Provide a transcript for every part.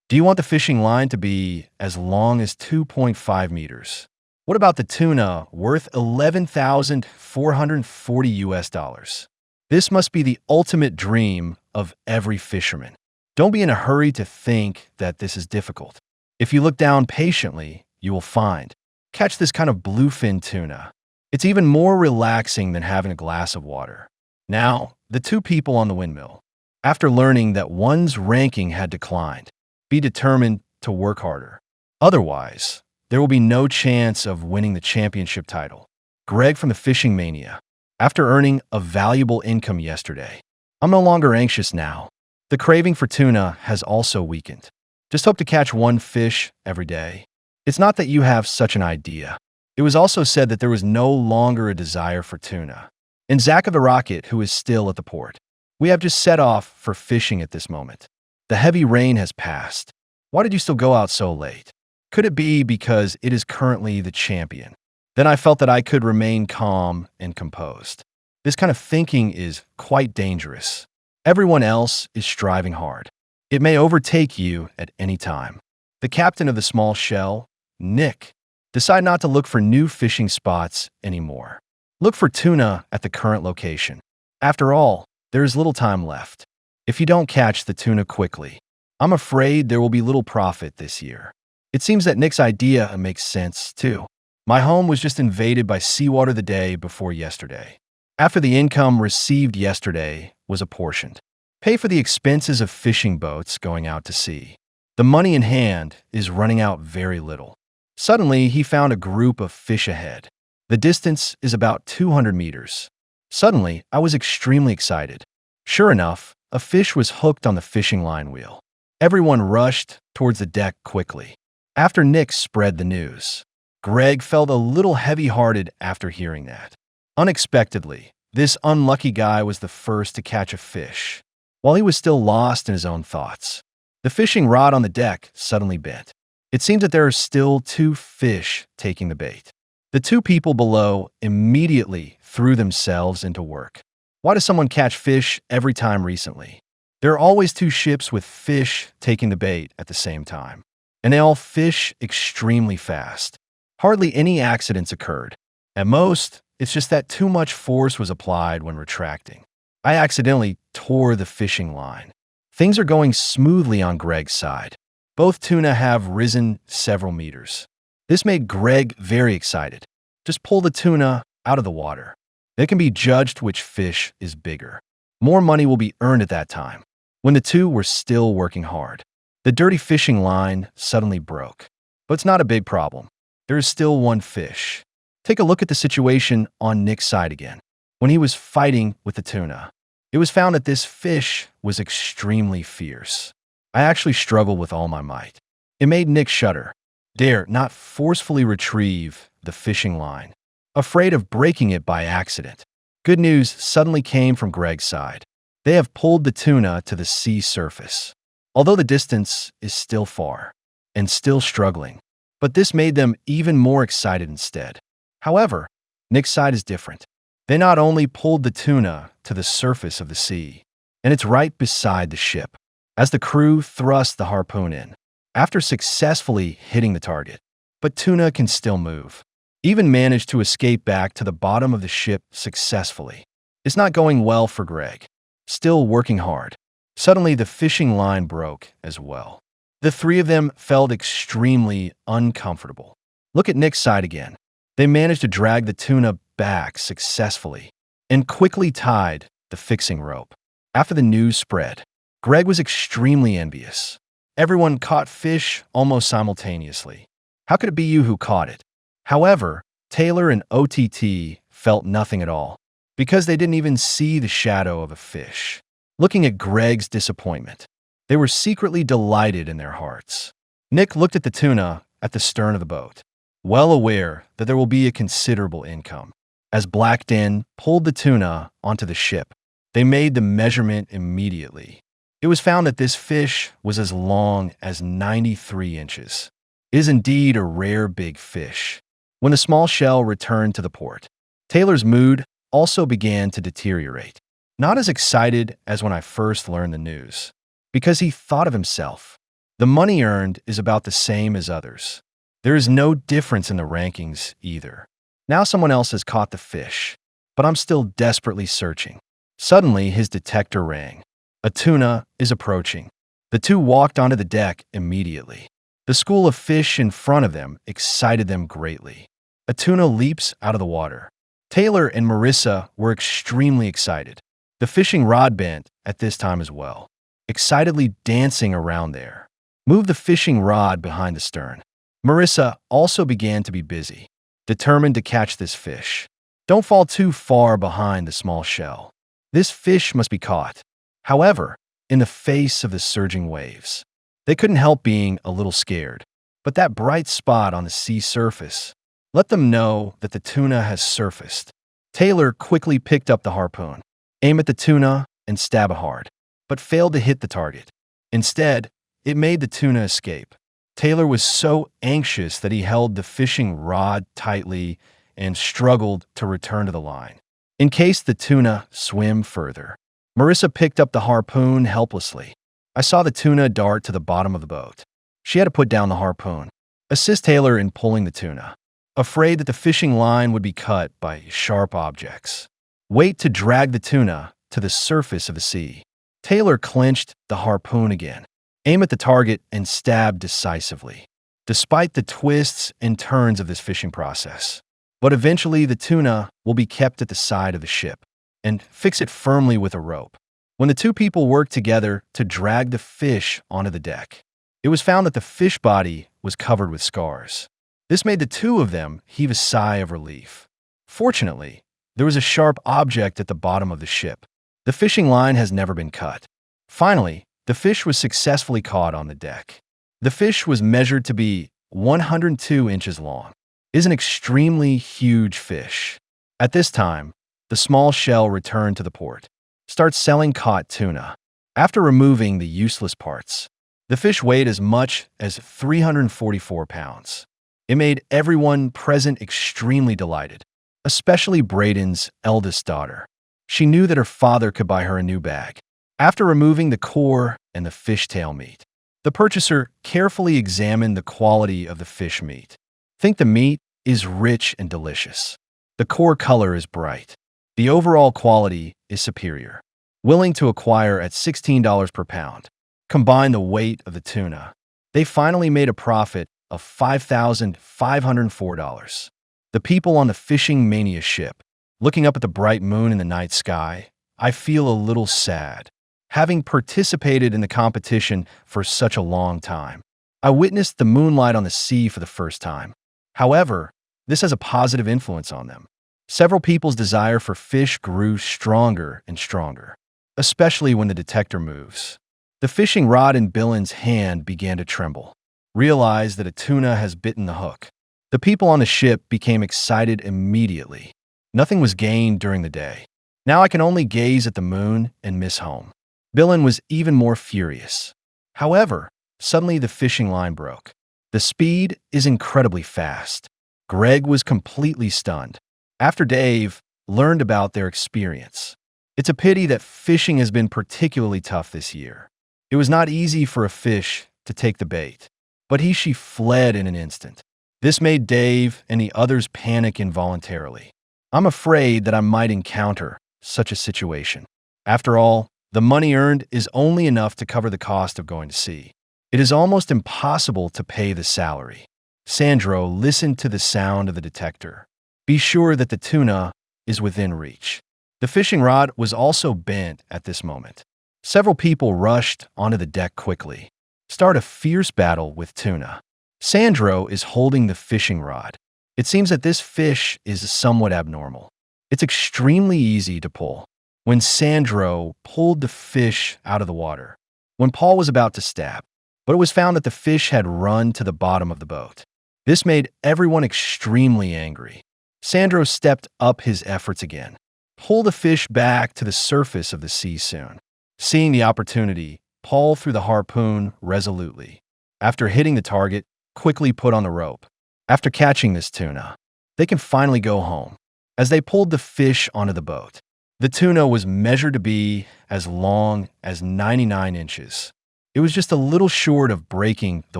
Do you want the fishing line to be as long as 2.5 meters? What about the tuna worth 11,440 US dollars? This must be the ultimate dream of every fisherman. Don't be in a hurry to think that this is difficult. If you look down patiently, you will find. Catch this kind of bluefin tuna. It's even more relaxing than having a glass of water. Now, the two people on the windmill. After learning that one's ranking had declined, be determined to work harder. Otherwise, there will be no chance of winning the championship title. Greg from the Fishing Mania. After earning a valuable income yesterday, I'm no longer anxious now. The craving for tuna has also weakened. Just hope to catch one fish every day. It's not that you have such an idea. It was also said that there was no longer a desire for tuna. And Zach of the Rocket, who is still at the port. We have just set off for fishing at this moment. The heavy rain has passed. Why did you still go out so late? Could it be because it is currently the champion? Then I felt that I could remain calm and composed. This kind of thinking is quite dangerous. Everyone else is striving hard. It may overtake you at any time. The captain of the small shell, Nick, decide not to look for new fishing spots anymore. Look for tuna at the current location. After all, there is little time left. If you don't catch the tuna quickly, I'm afraid there will be little profit this year. It seems that Nick's idea makes sense, too. My home was just invaded by seawater the day before yesterday. After the income received yesterday was apportioned. Pay for the expenses of fishing boats going out to sea. The money in hand is running out very little. Suddenly, he found a group of fish ahead. The distance is about 200 meters. Suddenly, I was extremely excited. Sure enough, a fish was hooked on the fishing line wheel. Everyone rushed towards the deck quickly. After Nick spread the news, Greg felt a little heavy-hearted after hearing that. Unexpectedly, this unlucky guy was the first to catch a fish, while he was still lost in his own thoughts. The fishing rod on the deck suddenly bent. It seemed that there are still two fish taking the bait. The two people below immediately threw themselves into work. Why does someone catch fish every time recently? There are always two ships with fish taking the bait at the same time, and they all fish extremely fast. Hardly any accidents occurred. At most, it's just that too much force was applied when retracting. I accidentally tore the fishing line. Things are going smoothly on Greg's side. Both tuna have risen several meters. This made Greg very excited. Just pull the tuna out of the water. It can be judged which fish is bigger. More money will be earned at that time. When the two were still working hard, the dirty fishing line suddenly broke. But it's not a big problem. There is still one fish. Take a look at the situation on Nick's side again. When he was fighting with the tuna, it was found that this fish was extremely fierce. I actually struggled with all my might. It made Nick shudder, dare not forcefully retrieve the fishing line, afraid of breaking it by accident. Good news suddenly came from Greg's side. They have pulled the tuna to the sea surface. Although the distance is still far and still struggling, but this made them even more excited instead. However, Nick's side is different. They not only pulled the tuna to the surface of the sea, and it's right beside the ship, as the crew thrust the harpoon in, after successfully hitting the target. But tuna can still move. Even managed to escape back to the bottom of the ship successfully. It's not going well for Greg. Still working hard. Suddenly, the fishing line broke as well. The three of them felt extremely uncomfortable. Look at Nick's side again. They managed to drag the tuna back successfully and quickly tied the fixing rope. After the news spread, Greg was extremely envious. Everyone caught fish almost simultaneously. How could it be you who caught it? However, Taylor and OTT felt nothing at all, because they didn't even see the shadow of a fish. Looking at Greg's disappointment, they were secretly delighted in their hearts. Nick looked at the tuna at the stern of the boat, well aware that there will be a considerable income. As Black Den pulled the tuna onto the ship, they made the measurement immediately. It was found that this fish was as long as 93 inches. It is indeed a rare big fish. When the small shell returned to the port, Taylor's mood also began to deteriorate. Not as excited as when I first learned the news, because he thought of himself. The money earned is about the same as others. There is no difference in the rankings either. Now someone else has caught the fish, but I'm still desperately searching. Suddenly, his detector rang. A tuna is approaching. The two walked onto the deck immediately. The school of fish in front of them excited them greatly. A tuna leaps out of the water. Taylor and Marissa were extremely excited. The fishing rod bent at this time as well, excitedly dancing around there. Move the fishing rod behind the stern. Marissa also began to be busy, determined to catch this fish. Don't fall too far behind the small shell. This fish must be caught. However, in the face of the surging waves, they couldn't help being a little scared. But that bright spot on the sea surface let them know that the tuna has surfaced. Taylor quickly picked up the harpoon, aimed at the tuna, and stabbed hard, but failed to hit the target. Instead, it made the tuna escape. Taylor was so anxious that he held the fishing rod tightly and struggled to return to the line, in case the tuna swam further. Marissa picked up the harpoon helplessly. I saw the tuna dart to the bottom of the boat. She had to put down the harpoon, assist Taylor in pulling the tuna, afraid that the fishing line would be cut by sharp objects. Wait to drag the tuna to the surface of the sea. Taylor clenched the harpoon again, aimed at the target, and stabbed decisively, despite the twists and turns of this fishing process. But eventually the tuna will be kept at the side of the ship and fix it firmly with a rope. When the two people worked together to drag the fish onto the deck, it was found that the fish body was covered with scars. This made the two of them heave a sigh of relief. Fortunately, there was a sharp object at the bottom of the ship. The fishing line has never been cut. Finally, the fish was successfully caught on the deck. The fish was measured to be 102 inches long. It is an extremely huge fish. At this time, the small shell returned to the port. Start selling caught tuna. After removing the useless parts, the fish weighed as much as 344 pounds. It made everyone present extremely delighted, especially Braden's eldest daughter. She knew that her father could buy her a new bag. After removing the core and the fishtail meat, the purchaser carefully examined the quality of the fish meat. Think the meat is rich and delicious. The core color is bright. The overall quality is superior. Willing to acquire at $16 per pound. Combine the weight of the tuna. They finally made a profit of $5,504. The people on the fishing mania ship, looking up at the bright moon in the night sky, I feel a little sad. Having participated in the competition for such a long time, I witnessed the moonlight on the sea for the first time. However, this has a positive influence on them. Several people's desire for fish grew stronger and stronger, especially when the detector moves. The fishing rod in Billen's hand began to tremble. Realized that a tuna has bitten the hook. The people on the ship became excited immediately. Nothing was gained during the day. Now I can only gaze at the moon and miss home. Billen was even more furious. However, suddenly the fishing line broke. The speed is incredibly fast. Greg was completely stunned. After Dave learned about their experience, it's a pity that fishing has been particularly tough this year. It was not easy for a fish to take the bait, but she fled in an instant. This made Dave and the others panic involuntarily. I'm afraid that I might encounter such a situation. After all, the money earned is only enough to cover the cost of going to sea. It is almost impossible to pay the salary. Sandro listened to the sound of the detector. Be sure that the tuna is within reach. The fishing rod was also bent at this moment. Several people rushed onto the deck quickly. Start a fierce battle with tuna. Sandro is holding the fishing rod. It seems that this fish is somewhat abnormal. It's extremely easy to pull. When Sandro pulled the fish out of the water, when Paul was about to stab, but it was found that the fish had run to the bottom of the boat. This made everyone extremely angry. Sandro stepped up his efforts again. Pull the fish back to the surface of the sea soon. Seeing the opportunity, Paul threw the harpoon resolutely. After hitting the target, quickly put on the rope. After catching this tuna, they can finally go home. As they pulled the fish onto the boat, the tuna was measured to be as long as 99 inches. It It was just a little short of breaking the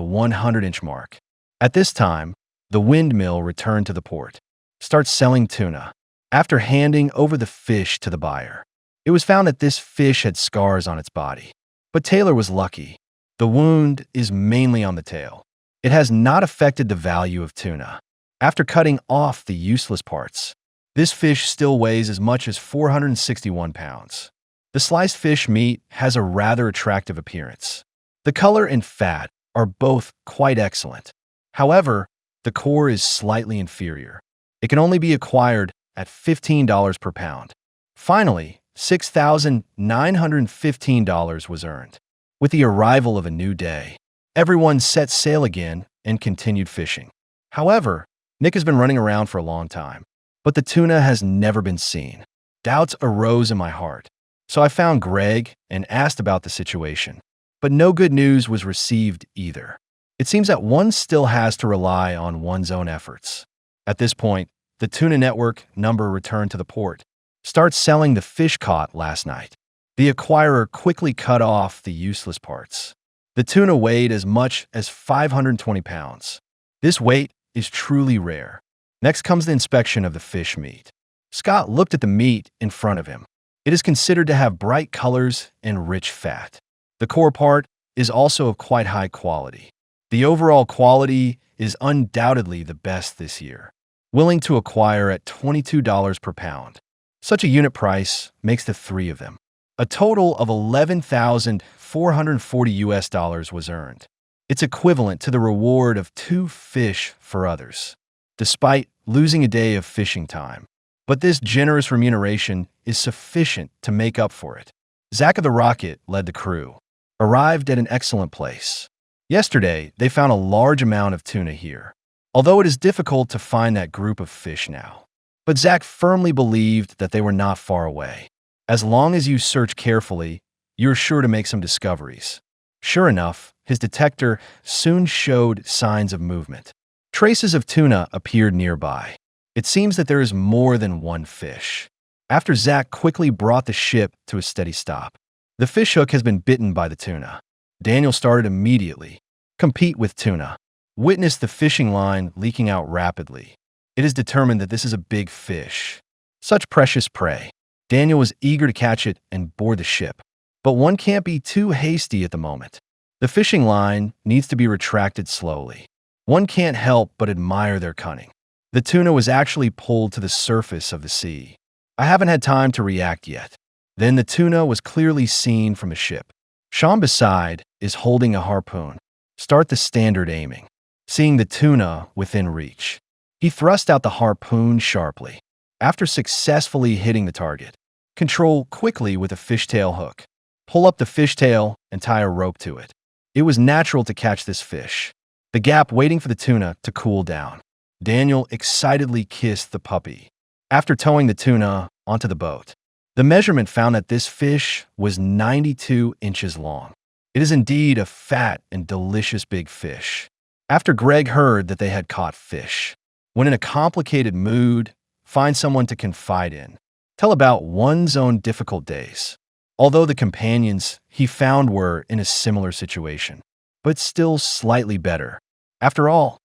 100-inch mark. At this time, the Windmill returned to the port, starts selling tuna. After handing over the fish to the buyer, it was found that this fish had scars on its body. But Taylor was lucky. The wound is mainly on the tail. It has not affected the value of tuna. After cutting off the useless parts, this fish still weighs as much as 461 pounds. The sliced fish meat has a rather attractive appearance. The color and fat are both quite excellent. However, the core is slightly inferior. It can only be acquired at $15 per pound. Finally, $6,915 was earned. With the arrival of a new day, everyone set sail again and continued fishing. However, Nick has been running around for a long time, but the tuna has never been seen. Doubts arose in my heart, so I found Greg and asked about the situation. But no good news was received either. It seems that one still has to rely on one's own efforts. At this point, the Tuna Network number returned to the port, starts selling the fish caught last night. The acquirer quickly cut off the useless parts. The tuna weighed as much as 520 pounds. This weight is truly rare. Next comes the inspection of the fish meat. Scott looked at the meat in front of him. It is considered to have bright colors and rich fat. The core part is also of quite high quality. The overall quality is undoubtedly the best this year. Willing to acquire at $22 per pound. Such a unit price makes the three of them. A total of $11,440 was earned. It's equivalent to the reward of 2 fish for others, despite losing a day of fishing time. But this generous remuneration is sufficient to make up for it. Zach of the Rocket led the crew, arrived at an excellent place. Yesterday, they found a large amount of tuna here, although it is difficult to find that group of fish now. But Zach firmly believed that they were not far away. As long as you search carefully, you're sure to make some discoveries. Sure enough, his detector soon showed signs of movement. Traces of tuna appeared nearby. It seems that there is more than one fish. After Zach quickly brought the ship to a steady stop, the fish hook has been bitten by the tuna. Daniel started immediately. Compete with tuna. Witness the fishing line leaking out rapidly. It is determined that this is a big fish. Such precious prey. Daniel was eager to catch it and board the ship. But one can't be too hasty at the moment. The fishing line needs to be retracted slowly. One can't help but admire their cunning. The tuna was actually pulled to the surface of the sea. I haven't had time to react yet. Then the tuna was clearly seen from the ship. Sean beside is holding a harpoon. Start the standard aiming. Seeing the tuna within reach, he thrust out the harpoon sharply. After successfully hitting the target, control quickly with a fishtail hook. Pull up the fishtail and tie a rope to it. It was natural to catch this fish. The gap waiting for the tuna to cool down. Daniel excitedly kissed the puppy. After towing the tuna onto the boat, the measurement found that this fish was 92 inches long. It is indeed a fat and delicious big fish. After Greg heard that they had caught fish, when in a complicated mood, find someone to confide in. Tell about one's own difficult days. Although the companions he found were in a similar situation, but still slightly better. After all,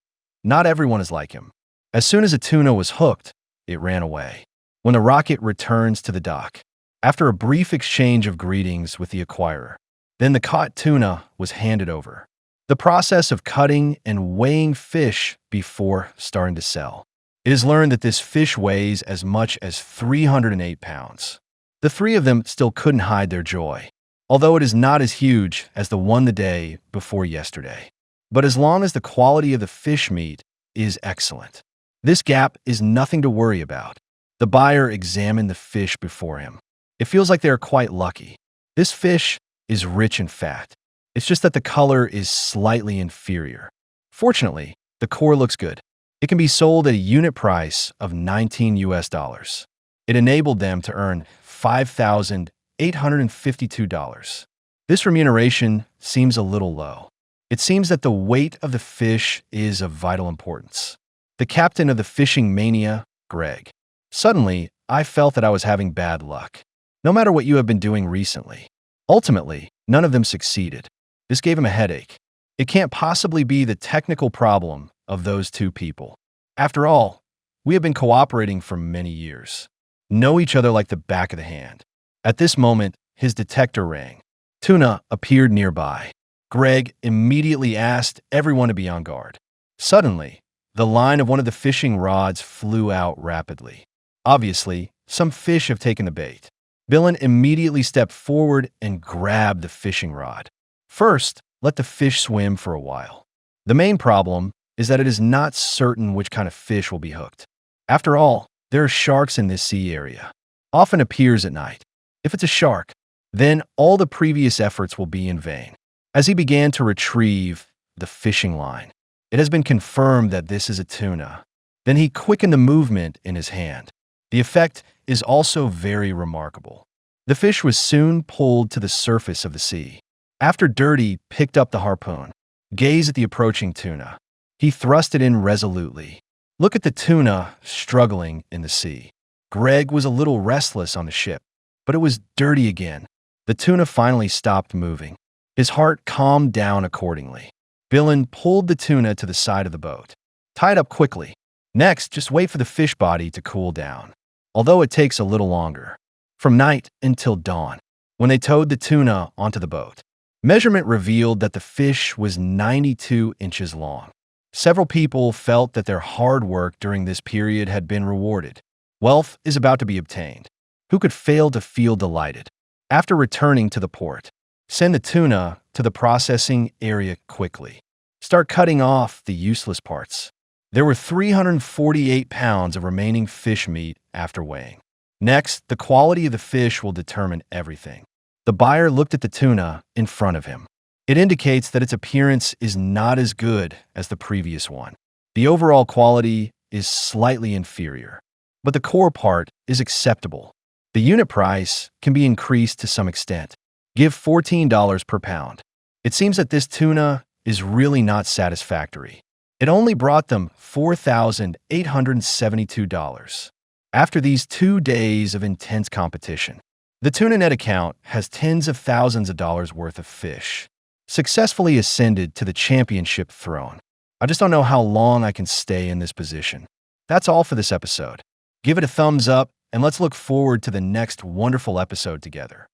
not everyone is like him. As soon as a tuna was hooked, it ran away. When the rocket returns to the dock, after a brief exchange of greetings with the acquirer, then the caught tuna was handed over. The process of cutting and weighing fish before starting to sell. It is learned that this fish weighs as much as 308 pounds. The three of them still couldn't hide their joy, although it is not as huge as the one the day before yesterday. But as long as the quality of the fish meat is excellent, this gap is nothing to worry about. The buyer examined the fish before him. It feels like they are quite lucky. This fish is rich in fat. It's just that the color is slightly inferior. Fortunately, the core looks good. It can be sold at a unit price of $19. It enabled them to earn $5,852. This remuneration seems a little low. It seems that the weight of the fish is of vital importance. The captain of the fishing mania, Greg. Suddenly, I felt that I was having bad luck. No matter what you have been doing recently, ultimately, none of them succeeded. This gave him a headache. It can't possibly be the technical problem of those two people. After all, we have been cooperating for many years, know each other like the back of the hand. At this moment, his detector rang. Tuna appeared nearby. Greg immediately asked everyone to be on guard. Suddenly, the line of one of the fishing rods flew out rapidly. Obviously, some fish have taken the bait. Billin immediately stepped forward and grabbed the fishing rod. First, let the fish swim for a while. The main problem is that it is not certain which kind of fish will be hooked. After all, there are sharks in this sea area. Often appears at night. If it's a shark, then all the previous efforts will be in vain. As he began to retrieve the fishing line, it has been confirmed that this is a tuna. Then he quickened the movement in his hand. The effect is also very remarkable. The fish was soon pulled to the surface of the sea. After Dirty picked up the harpoon, gazed at the approaching tuna. He thrust it in resolutely. Look at the tuna struggling in the sea. Greg was a little restless on the ship, but it was Dirty again. The tuna finally stopped moving. His heart calmed down accordingly. Billin pulled the tuna to the side of the boat. Tie it up quickly. Next, just wait for the fish body to cool down, although it takes a little longer. From night until dawn, when they towed the tuna onto the boat, measurement revealed that the fish was 92 inches long. Several people felt that their hard work during this period had been rewarded. Wealth is about to be obtained. Who could fail to feel delighted? After returning to the port, send the tuna to the processing area quickly. Start cutting off the useless parts. There were 348 pounds of remaining fish meat after weighing. Next, the quality of the fish will determine everything. The buyer looked at the tuna in front of him. It indicates that its appearance is not as good as the previous one. The overall quality is slightly inferior, but the core part is acceptable. The unit price can be increased to some extent. Give $14 per pound. It seems that this tuna is really not satisfactory. It only brought them $4,872. After these 2 days of intense competition, the TunaNet account has tens of thousands of dollars worth of fish, successfully ascended to the championship throne. I just don't know how long I can stay in this position. That's all for this episode. Give it a thumbs up, and let's look forward to the next wonderful episode together.